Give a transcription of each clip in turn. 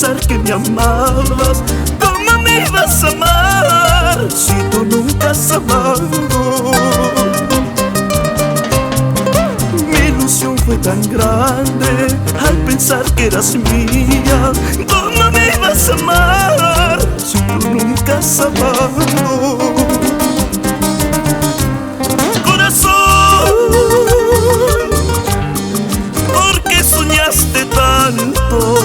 pensar que me amabas. ¿Cómo me ibas a amar si tú nunca has amado? Mi ilusión fue tan grande al pensar que eras mía. ¿Cómo me ibas a amar si tú nunca has amado? Corazón, ¿por qué soñaste tanto?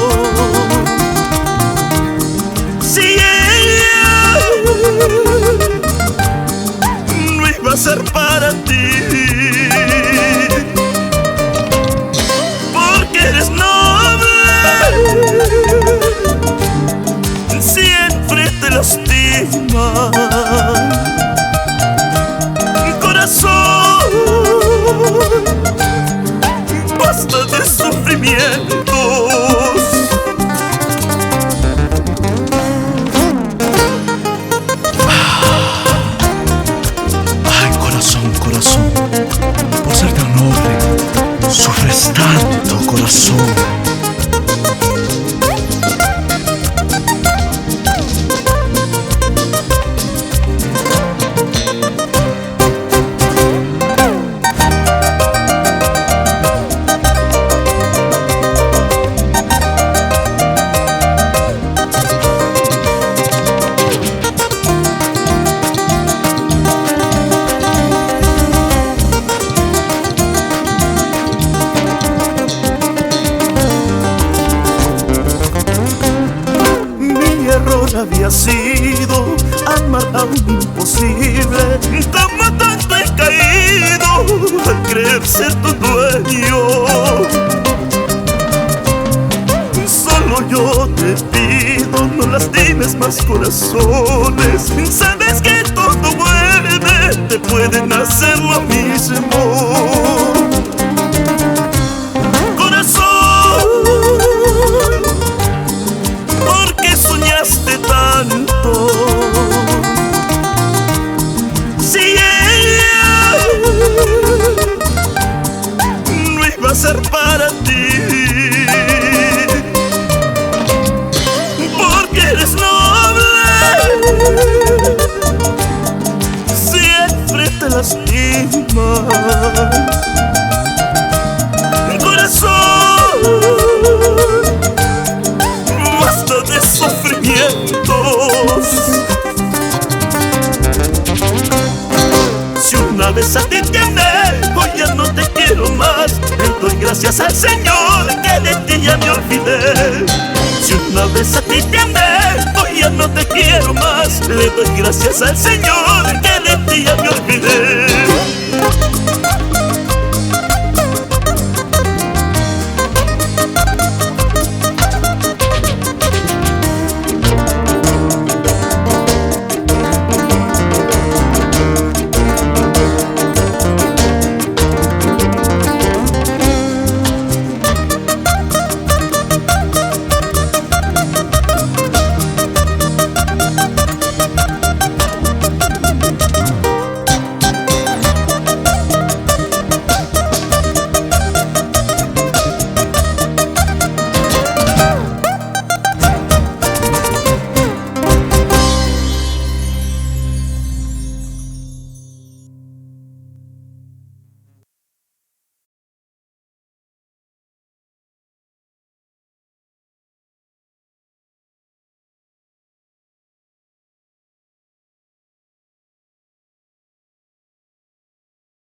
Si ella no iba a ser para ti, porque eres noble, siempre te lastima. Corazón, basta de sufrimientos. Ay, corazón, corazón, por ser tan noble, sufres tanto, corazón. Había sido amar a un imposible. Como tanto he caído al creer ser tu dueño. Solo yo te pido, no lastimes más corazones. Sabes que todo vuelve, te pueden hacer lo mismo. Soñaste tanto, si ella no iba a ser para ti, porque eres noble, siempre te lastima. Corazón, basta de sufrimientos. Si una vez a ti te amé, hoy ya no te quiero más. Le doy gracias al Señor que de ti ya me olvidé. Si una vez a ti te amé, hoy ya no te quiero más. Le doy gracias al Señor que de ti ya me olvidé.